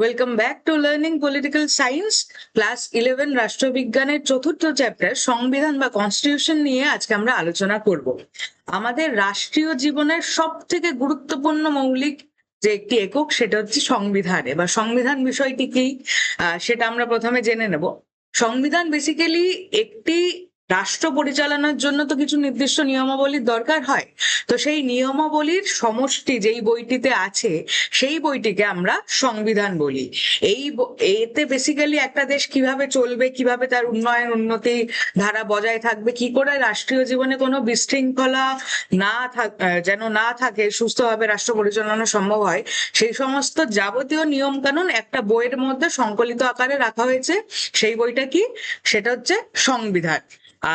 Welcome back to learning political science class 11 রাষ্ট্রবিজ্ঞানের চতুর্থ chapter সংবিধান বা কনস্টিটিউশন নিয়ে আজকে আমরা আলোচনা করব। আমাদের রাষ্ট্রীয় জীবনের সব থেকে গুরুত্বপূর্ণ মৌলিক যে একটি একক সেটা হচ্ছে সংবিধান। এবার সংবিধান বিষয়টি কি সেটা আমরা প্রথমে জেনে নেব। সংবিধান বেসিক্যালি একটি রাষ্ট্র পরিচালনার জন্য তো কিছু নির্দিষ্ট নিয়মাবলীর দরকার হয়, তো সেই নিয়মাবলীর সমষ্টি যেই বইটিতে আছে সেই বইটিকে আমরা সংবিধান বলি। এতে বেসিক্যালি একটা দেশ কিভাবে চলবে, কিভাবে তার উন্নয়ন উন্নতি ধারা বজায় থাকবে, কি করে রাষ্ট্রীয় জীবনে কোনো বিশৃঙ্খলা যেন না থাকে, সুস্থভাবে রাষ্ট্র পরিচালনা সম্ভব হয়, সেই সমস্ত যাবতীয় নিয়ম কানুন একটা বইয়ের মধ্যে সংকলিত আকারে রাখা হয়েছে। সেই বইটা কি? সেটা হচ্ছে সংবিধান।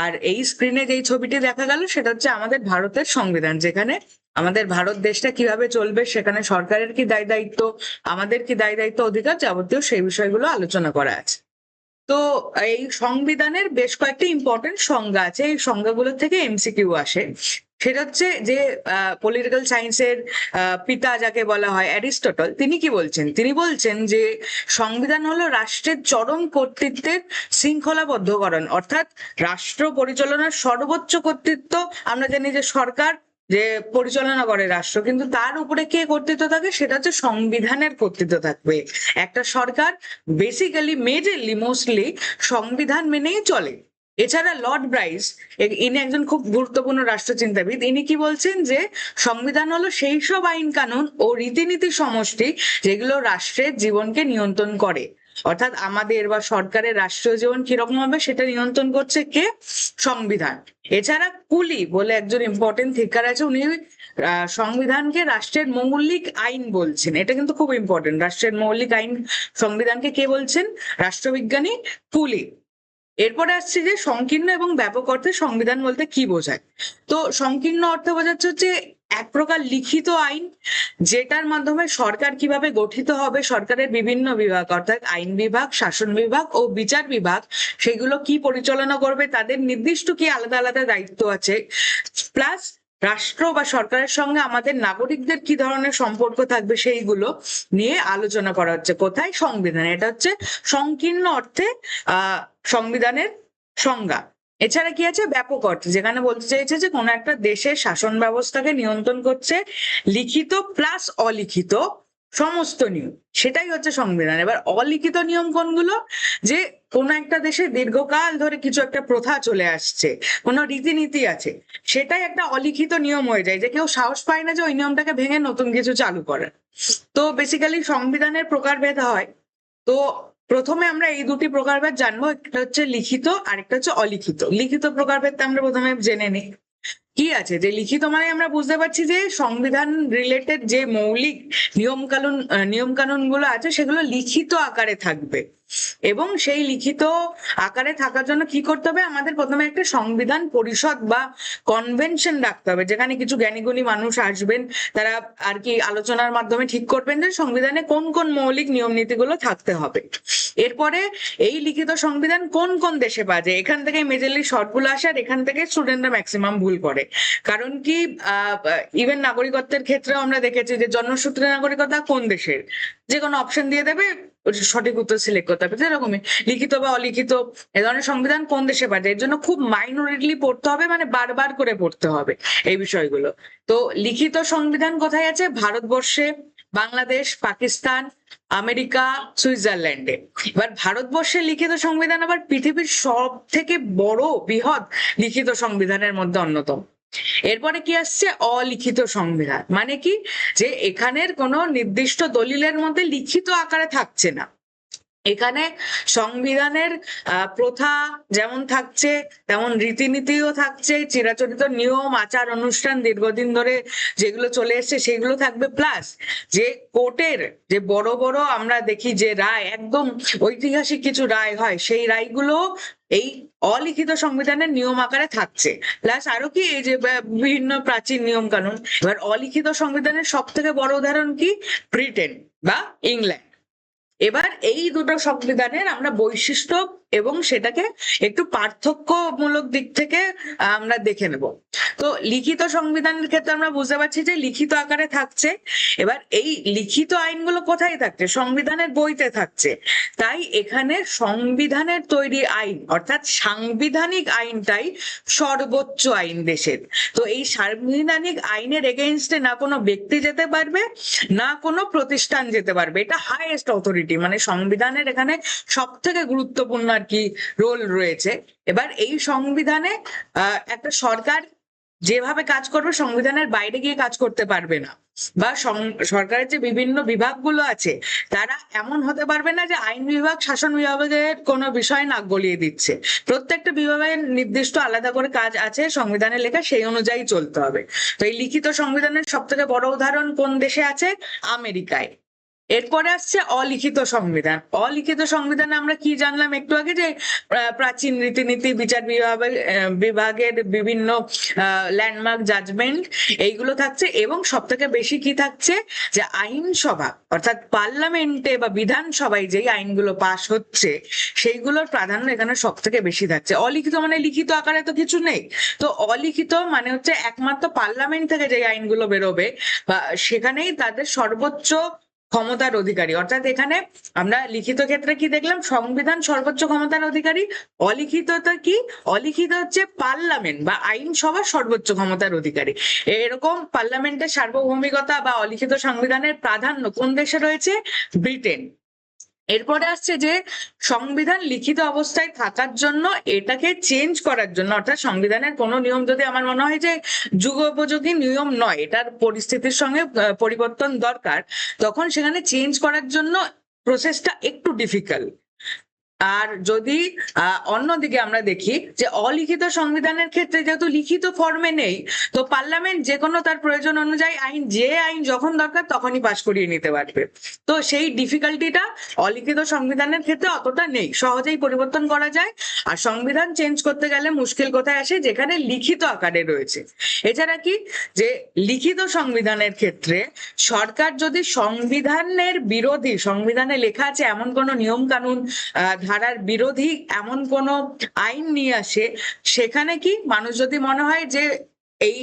আর এই স্ক্রিনে যেই ছবিটি দেখা গেল সেটা হচ্ছে আমাদের ভারতের সংবিধান, যেখানে আমাদের ভারত দেশটা কিভাবে চলবে, সেখানে সরকারের কি দায় দায়িত্ব, আমাদের কি দায় দায়িত্ব, অধিকার, যাবতীয় সেই বিষয়গুলো আলোচনা করা আছে। তো এই সংবিধানের বেশ কয়েকটি ইম্পর্টেন্ট সংজ্ঞা আছে, এই সংজ্ঞাগুলো থেকে এমসিকিউ আসে। সেটা হচ্ছে যে পলিটিক্যাল সায়েন্সের পিতা যাকে বলা হয় অ্যারিস্টটল, তিনি কি বলছেন? তিনি বলছেন যে সংবিধান হলো রাষ্ট্রের চরম কর্তৃত্বের শৃঙ্খলাবদ্ধকরণ, অর্থাৎ রাষ্ট্র পরিচালনার সর্বোচ্চ কর্তৃত্ব আমরা জানি যে সরকার যে পরিচালনা করে রাষ্ট্র, কিন্তু তার উপরে কে কর্তৃত্ব থাকে? সেটা হচ্ছে সংবিধানের কর্তৃত্ব থাকবে। একটা সরকার বেসিক্যালি মেজরলি মোস্টলি সংবিধান মেনেই চলে। এছাড়া লর্ড ব্রাইস, ইনি একজন খুব গুরুত্বপূর্ণ রাষ্ট্রচিন্তাবিদ, ইনি কি বলছেন যে সংবিধান হলো সেই সব আইন কানুন ও রীতিনীতি সমষ্টি যেগুলো রাষ্ট্রের জীবনকে নিয়ন্ত্রণ করে। অর্থাৎ আমাদের বা সরকারের রাষ্ট্রীয় জীবন কিরকম হবে সেটা নিয়ন্ত্রণ করছে কে? সংবিধান। এছাড়া কুলি বলে একজন ইম্পর্টেন্ট থিঙ্কার আছে, উনি সংবিধানকে রাষ্ট্রের মৌলিক আইন বলছেন। এটা কিন্তু খুব ইম্পর্টেন্ট, রাষ্ট্রের মৌলিক আইন সংবিধানকে কে বলছেন? রাষ্ট্রবিজ্ঞানী কুলি। এরপরে আসছে যে সংকীর্ণ এবং ব্যাপক অর্থে সংবিধান বলতে কি বোঝায়। তো সংকীর্ণ অর্থে বোঝাচ্ছে হচ্ছে এক প্রকার লিখিত আইন, যেটার মাধ্যমে সরকার কিভাবে গঠিত হবে, সরকারের বিভিন্ন বিভাগ অর্থাৎ আইন বিভাগ, শাসন বিভাগ ও বিচার বিভাগ, সেগুলো কি পরিচালনা করবে, তাদের নির্দিষ্ট কি আলাদা আলাদা দায়িত্ব আছে, প্লাস রাষ্ট্র বা সরকারের সঙ্গে আমাদের নাগরিকদের কি ধরনের সম্পর্ক থাকবে, সেইগুলো নিয়ে আলোচনা করা হচ্ছে। কোথায়? সংবিধান। এটা হচ্ছে সংকীর্ণ অর্থে সংবিধানের সংজ্ঞা। এছাড়া কি আছে? ব্যাপক অর্থে, যেখানে বলতে চাইছে যে কোনো একটা দেশের শাসন ব্যবস্থাকে নিয়ন্ত্রণ করছে লিখিত প্লাস অলিখিত সমস্ত নিয়ম, সেটাই হচ্ছে সংবিধান। এবার অলিখিত নিয়ম কোনগুলো? যে কোনো একটা দেশে দীর্ঘকাল ধরে কিছু একটা প্রথা চলে আসছে, কোনো রীতিনীতি আছে, সেটাই একটা অলিখিত নিয়ম হয়ে যায়, যে কেউ সাহস পায় না যে ওই নিয়মটাকে ভেঙে নতুন কিছু চালু করার। তো বেসিক্যালি সংবিধানের প্রকারভেদ হয়। তো প্রথমে আমরা এই দুটি প্রকারভেদ জানবো, একটা হচ্ছে লিখিত আর একটা হচ্ছে অলিখিত। লিখিত প্রকারভেদটা আমরা প্রথমে জেনে নিই। কি আছে যে লিখিত মানে আমরা বুঝতে পারছি যে সংবিধান রিলেটেড যে মৌলিক নিয়ম কানুন গুলো আছে সেগুলো লিখিত আকারে থাকবে, এবং সেই লিখিত আকারে থাকার জন্য কি করতে হবে? আমাদের প্রথমে একটা সংবিধান পরিষদ বা কনভেনশন রাখতে হবে, যেখানে কিছু জ্ঞানীগুণী মানুষ আসবেন, তারা আর কি আলোচনার মাধ্যমে ঠিক করবেন যে সংবিধানে কোন কোন মৌলিক নিয়ম নীতিগুলো থাকতে হবে। এরপরে এই লিখিত সংবিধান কোন কোন দেশে বাজে, এখান থেকে মেজরলি শর্টগুলো আসে, আর এখান থেকে স্টুডেন্টরা ম্যাক্সিমাম ভুল করে। কারণ কি, ইভেন নাগরিকত্বের ক্ষেত্রেও আমরা দেখেছি যে জন্মসূত্রে নাগরিকতা কোন দেশের, যে কোনো অপশন দিয়ে দেবে, সঠিক উত্তর সিলেক্ট করতে হবে। সেরকমই লিখিত বা অলিখিত এ ধরনের সংবিধান কোন দেশে বাজে, এর জন্য খুব মাইনরিটলি পড়তে হবে, মানে বারবার করে পড়তে হবে এই বিষয়গুলো। তো লিখিত সংবিধান কোথায় আছে? ভারতবর্ষে, বাংলাদেশ, পাকিস্তান, আমেরিকা, সুইজারল্যান্ডে। এবার ভারতবর্ষের লিখিত সংবিধান আবার পৃথিবীর সব থেকে বড় বৃহৎ লিখিত সংবিধানের মধ্যে অন্যতম। এরপরে কি আসছে? অলিখিত সংবিধান। মানে কি? যে এখানের কোনো নির্দিষ্ট দলিলের মধ্যে লিখিত আকারে থাকছে না, এখানে সংবিধানের প্রথা যেমন থাকছে তেমন রীতিনীতিও থাকছে, চিরাচরিত নিয়ম আচার অনুষ্ঠান দীর্ঘদিন ধরে যেগুলো চলে এসছে সেগুলো থাকবে, প্লাস যে কোর্টের যে বড় বড় আমরা দেখি যে রায়, একদম ঐতিহাসিক কিছু রায় হয়, সেই রায়গুলো এই অলিখিত সংবিধানের নিয়ম আকারে থাকছে। প্লাস আরো কি, এই যে বিভিন্ন প্রাচীন নিয়ম কানুন। এবার অলিখিত সংবিধানের সব থেকে বড় উদাহরণ কি? ব্রিটেন বা ইংল্যান্ড। এবার এই দুটো সংবিধানের আমরা বৈশিষ্ট্য এবং সেটাকে একটু পার্থক্যমূলক দিক থেকে আমরা দেখে নেব। তো লিখিত সংবিধানের ক্ষেত্রে আমরা বুঝতে পারছি যে লিখিত আকারে থাকছে। এবার এই লিখিত আইনগুলো কোথায় থাকছে? সংবিধানের বইতে থাকছে। তাই এখানে সংবিধানের তৈরি আইন অর্থাৎ সাংবিধানিক আইনটাই সর্বোচ্চ আইন দেশের। তো এই সাংবিধানিক আইনের এগেইনস্টে না কোনো ব্যক্তি যেতে পারবে, না কোনো প্রতিষ্ঠান যেতে পারবে। এটা হাইয়েস্ট অথরিটি, মানে সংবিধানের এখানে সব থেকে গুরুত্বপূর্ণ আর কি রোল রয়েছে। এবার এই সংবিধানে একটা সরকার যেভাবে কাজ করবে সংবিধানের বাইরে গিয়ে কাজ করতে পারবে না, বা সরকারের যে বিভিন্ন বিভাগগুলো আছে তারা এমন হতে পারবে না যে আইন বিভাগ শাসন বিভাগের কোনো বিষয় নাক গলিয়ে দিচ্ছে। প্রত্যেকটা বিভাগের নির্দিষ্ট আলাদা করে কাজ আছে সংবিধানে লেখা, সেই অনুযায়ী চলতে হবে। তো এই লিখিত সংবিধানের সব থেকে বড় উদাহরণ কোন দেশে আছে? আমেরিকায়। এরপরে আসছে অলিখিত সংবিধান। অলিখিত সংবিধানে আমরা কি জানলাম একটু আগে, যে প্রাচীন রীতিনীতি, বিচার বিভাগের বিভিন্ন ল্যান্ডমার্ক জাজমেন্ট এইগুলো থাকছে, এবং সব থেকে বেশি কি থাকছে, যে আইনসভা অর্থাৎ পার্লামেন্টে বা বিধানসভায় যেই আইনগুলো পাশ হচ্ছে সেইগুলোর প্রাধান্য এখানে সব থেকে বেশি থাকছে। অলিখিত মানে লিখিত আকারে তো কিছু নেই। তো অলিখিত মানে হচ্ছে একমাত্র পার্লামেন্ট থেকে যে আইনগুলো বেরোবে বা সেখানেই তাদের সর্বোচ্চ ক্ষমতার অধিকারী। অর্থাৎ এখানে আমরা লিখিত ক্ষেত্রে কি দেখলাম? সংবিধান সর্বোচ্চ ক্ষমতার অধিকারী। অলিখিতটা কি? অলিখিত হচ্ছে পার্লামেন্ট বা আইনসভা সর্বোচ্চ ক্ষমতার অধিকারী। এরকম পার্লামেন্টের সার্বভৌমিকতা বা অলিখিত সংবিধানের প্রাধান্য কোন দেশে রয়েছে? ব্রিটেন। এরপরে আসছে যে সংবিধান লিখিত অবস্থায় থাকার জন্য, এটাকে চেঞ্জ করার জন্য, অর্থাৎ সংবিধানের কোনো নিয়ম যদি আমার মনে হয় যে যুগোপযোগী নিয়ম নয়, এটার পরিস্থিতির সঙ্গে পরিবর্তন দরকার, তখন সেখানে চেঞ্জ করার জন্য প্রসেসটা একটু ডিফিকাল্ট। আর যদি অন্যদিকে আমরা দেখি যে অলিখিত সংবিধানের ক্ষেত্রে যেহেতু লিখিত ফর্মে নেই, তো পার্লামেন্ট যে কোনো তার প্রয়োজন অনুযায়ী আইন যখন দরকার তখনই পাশ করিয়ে নিতে পারবে। তো সেই ডিফিকাল্টিটা অলিখিত সংবিধানের ক্ষেত্রে অতটা নেই, সহজেই পরিবর্তন করা যায়। আর সংবিধান চেঞ্জ করতে গেলে মুশকিল কোথায় আসে? যেখানে লিখিত আকারে রয়েছে। এছাড়া কি, যে লিখিত সংবিধানের ক্ষেত্রে সরকার যদি সংবিধানের বিরোধী, সংবিধানে লেখা আছে এমন কোনো নিয়ম কানুন ধারার বিরোধী এমন কোন আইন নিয়ে আসে, সেখানে কি মানুষ যদি মনে হয় যে এই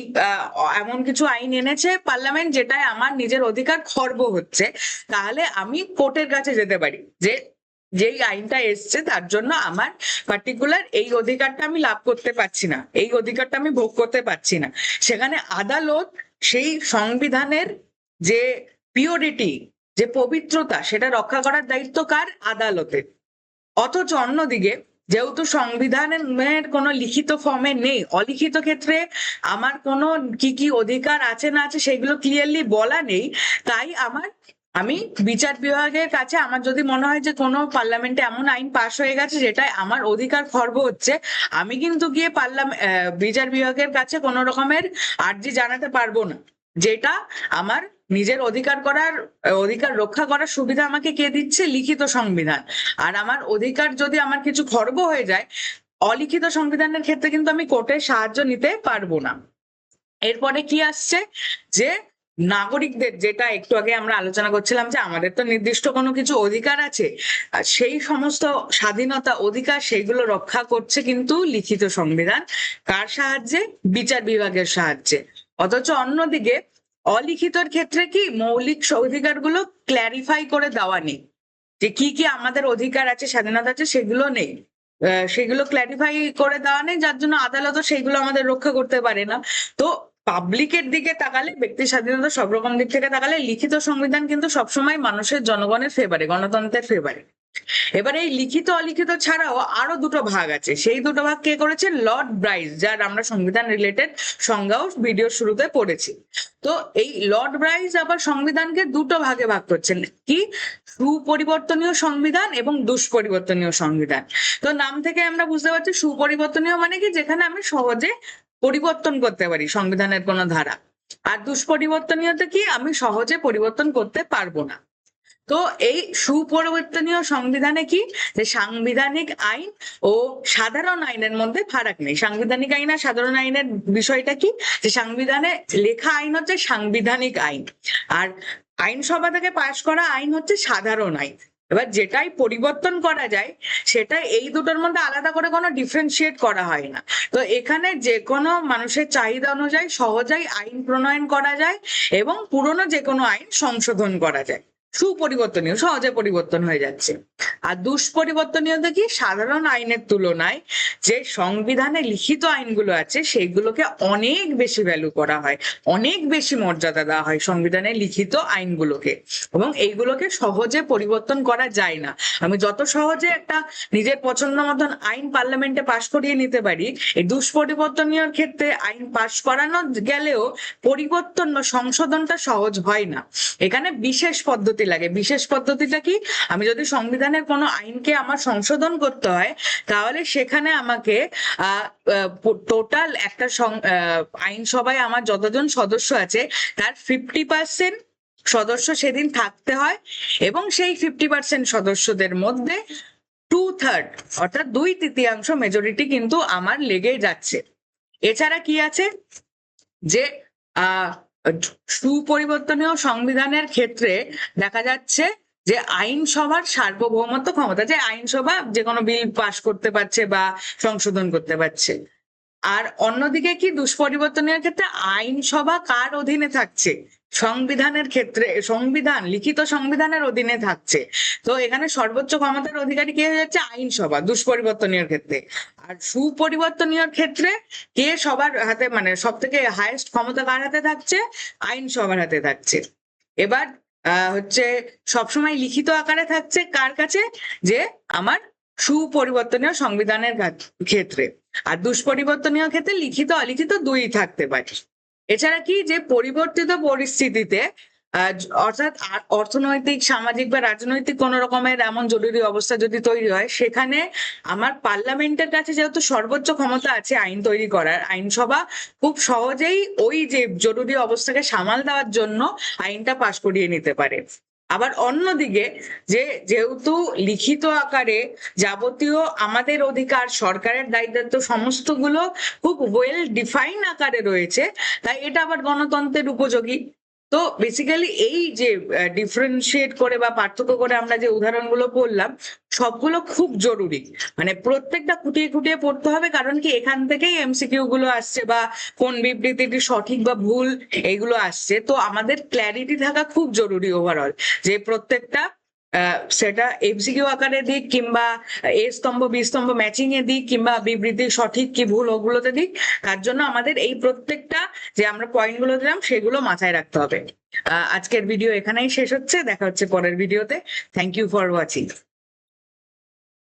এমন কিছু আইন এনেছে পার্লামেন্ট যেটায় আমার নিজের অধিকার খর্ব হচ্ছে, তাহলে আমি কোর্টের কাছে যেতে পারি যে যেই আইনটা এসছে তার জন্য আমার পার্টিকুলার এই অধিকারটা আমি লাভ করতে পারছি না, এই অধিকারটা আমি ভোগ করতে পারছি না। সেখানে আদালত সেই সংবিধানের যে পিওরিটি, যে পবিত্রতা, সেটা রক্ষা করার দায়িত্ব কার? আদালতের। অথচ অন্যদিকে যেহেতু সংবিধানের কোনো লিখিত ফর্মে নেই, অলিখিত ক্ষেত্রে আমার কোনো কি কি অধিকার আছে না আছে সেগুলো ক্লিয়ারলি বলা নেই, তাই আমি বিচার বিভাগের কাছে আমার যদি মনে হয় যে কোনো পার্লামেন্টে এমন আইন পাশ হয়ে গেছে যেটায় আমার অধিকার খর্ব হচ্ছে, আমি কিন্তু গিয়ে বিচার বিভাগের কাছে কোনো রকমের আর্জি জানাতে পারবো না। যেটা আমার নিজের অধিকার রক্ষা করার সুবিধা আমাকে কে দিচ্ছে? লিখিত সংবিধান। আর আমার অধিকার যদি আমার কিছু খর্ব হয়ে যায়, অলিখিত সংবিধানের ক্ষেত্রে কিন্তু আমি কোর্টের সাহায্য নিতে পারবো না। এরপরে কি আসছে, যে নাগরিকদের, যেটা একটু আগে আমরা আলোচনা করছিলাম যে আমাদের তো নির্দিষ্ট কোনো কিছু অধিকার আছে, আর সেই সমস্ত স্বাধীনতা অধিকার সেইগুলো রক্ষা করছে কিন্তু লিখিত সংবিধান। কার সাহায্যে? বিচার বিভাগের সাহায্যে। অথচ অন্যদিকে অলিখিতর ক্ষেত্রে কি মৌলিক অধিকারগুলো ক্ল্যারিফাই করে দেওয়া নেই, যে কি কি আমাদের অধিকার আছে, স্বাধীনতা আছে, সেগুলো নেই, সেগুলো ক্ল্যারিফাই করে দেওয়া নেই, যার জন্য আদালতও সেইগুলো আমাদের রক্ষা করতে পারে না। তো পাবলিকের দিকে তাকালে, ব্যক্তি স্বাধীনতা সব রকম দিক থেকে তাকালে লিখিত সংবিধান কিন্তু সবসময় মানুষের, জনগণের ফেভারে, গণতন্ত্রের ফেভারে। এবার এই লিখিত অলিখিত ছাড়াও আরো দুটো ভাগ আছে। সেই দুটো ভাগ কে করেছে? লর্ড ব্রাইস, যার আমরা সংবিধান রিলেটেড সংজ্ঞাও ভিডিও শুরুতে পড়েছি। তো এই লর্ড ব্রাইস আবার সংবিধানকে দুটো ভাগে ভাগ করছেন, কি? সুপরিবর্তনীয় সংবিধান এবং দুষ্পরিবর্তনীয় সংবিধান। তো নাম থেকে আমরা বুঝতে পারছি সুপরিবর্তনীয় মানে কি, যেখানে আমি সহজে পরিবর্তন করতে পারি সংবিধানের কোনো ধারা। আর দুষ্পরিবর্তনীয়তে কি, আমি সহজে পরিবর্তন করতে পারবো না। তো এই সুপরিবর্তনীয় সংবিধানে কি, যে সাংবিধানিক আইন ও সাধারণ আইনের মধ্যে ফারাক নেই। সাংবিধানিক আইন আর সাধারণ আইনের বিষয়টা কি, যে সংবিধানে লেখা আইন হচ্ছে সাংবিধানিক আইন, আর আইনসভা থেকে পাশ করা আইন হচ্ছে সাধারণ আইন। এবার যেটাই পরিবর্তন করা যায় সেটা এই দুটোর মধ্যে আলাদা করে কোনো ডিফারেন্সিয়েট করা হয় না। তো এখানে যে কোনো মানুষের চাহিদা অনুযায়ী সহজেই আইন প্রণয়ন করা যায় এবং পুরনো যে কোনো আইন সংশোধন করা যায়, সুপরিবর্তনীয়, সহজে পরিবর্তন হয়ে যাচ্ছে। আর দুষ্পরিবর্তনীয়তা কি? সাধারণ আইনের তুলনায় যে সংবিধানে লিখিত আইনগুলো আছে সেইগুলোকে অনেক বেশি ভ্যালু করা হয়, অনেক বেশি মর্যাদা দেওয়া হয় সংবিধানে লিখিত আইনগুলোকে, এবং এইগুলোকে সহজে পরিবর্তন করা যায় না। আমি যত সহজে একটা নিজের পছন্দ মতন আইন পার্লামেন্টে পাশ করিয়ে নিতে পারি, এই দুষ্পরিবর্তনীয় ক্ষেত্রে আইন পাশ করানো গেলেও পরিবর্তন বা সংশোধনটা সহজ হয় না। এখানে বিশেষ পদ্ধতি লাগে। বিশেষ পদ্ধতিটা কি? আমি যদি সংবিধানের কোনো আইনকে আমার সংশোধন করতে হয়, তাহলে সেখানে আমাকে টোটাল একটা আইনসভায় আমার যতজন সদস্য আছে তার 50% সদস্য সেদিন থাকতে হয়, এবং সেই 50% সদস্যদের মধ্যে 2/3 অর্থাৎ 2/3 মেজরিটি কিন্তু আমার লেগে যাচ্ছে। এছাড়া কি আছে যে সুপরিবর্তনীয় সংবিধানের ক্ষেত্রে দেখা যাচ্ছে যে আইনসভার সার্বভৌমত্ব ক্ষমতা, যে আইনসভা যে কোনো বিল পাশ করতে পারছে বা সংশোধন করতে পারছে। আর অন্যদিকে কি দুষ্পরিবর্তনের ক্ষেত্রে আইনসভা কার অধীনে থাকছে? সংবিধানের ক্ষেত্রে সংবিধান, লিখিত সংবিধানের অধীনে থাকছে। তো এখানে সর্বোচ্চ ক্ষমতার অধিকারী কে হয়ে যাচ্ছে? আইনসভা দুষ্পরিবর্তনীয় ক্ষেত্রে। আর সুপরিবর্তনীয় ক্ষেত্রে কে সবার হাতে, মানে সব থেকে হাইয়েস্ট ক্ষমতা কার হাতে থাকছে? আইনসভার হাতে থাকছে। এবার হচ্ছে সবসময় লিখিত আকারে থাকছে কার কাছে? যে আমার সুপরিবর্তনীয় সংবিধানের ক্ষেত্রে। আর দুষ্পরিবর্তনীয় ক্ষেত্রে লিখিত অলিখিত দুই থাকতে পারে। এছাড়া কি, যে পরিবর্তিত পরিস্থিতিতে অর্থাৎ অর্থনৈতিক, সামাজিক বা রাজনৈতিক কোন রকমের এমন জরুরি অবস্থা যদি তৈরি হয়, সেখানে আমার পার্লামেন্টের কাছে যেহেতু সর্বোচ্চ ক্ষমতা আছে আইন তৈরি করার, আইনসভা খুব সহজেই ওই যে জরুরি অবস্থাকে সামাল দেওয়ার জন্য আইনটা পাশ করিয়ে নিতে পারে। আবার অন্যদিকে যেহেতু লিখিত আকারে যাবতীয় আমাদের অধিকার, সরকারের দায়িত্ব সমস্তগুলো খুব ওয়েল ডিফাইন আকারে রয়েছে, তাই এটা আবার গণতন্ত্রের উপযোগী। তো বেসিক্যালি এই যে ডিফারেন্সিয়েট করে বা পার্থক্য করে আমরা যে উদাহরণগুলো বললাম, সবগুলো খুব জরুরি। মানে প্রত্যেকটা খুঁটিয়ে খুঁটিয়ে পড়তে হবে, কারণ কি এখান থেকেই এমসিকিউ গুলো আসছে বা কোন বিবৃতিটি সঠিক বা ভুল এইগুলো আসছে। তো আমাদের ক্ল্যারিটি থাকা খুব জরুরি ওভারঅল, যে প্রত্যেকটা সেটা এমসিকিউ আকারে দিক কিংবা এ স্তম্ভ বি স্তম্ভ ম্যাচিং এ দিক কিংবা বিবৃতি সঠিক কি ভুল ওগুলোতে দিক, তার জন্য আমাদের এই প্রত্যেকটা যে আমরা পয়েন্ট গুলো দিলাম সেগুলো মাথায় রাখতে হবে। আজকের ভিডিও এখানেই শেষ হচ্ছে, দেখা হচ্ছে পরের ভিডিওতে। Thank you for watching.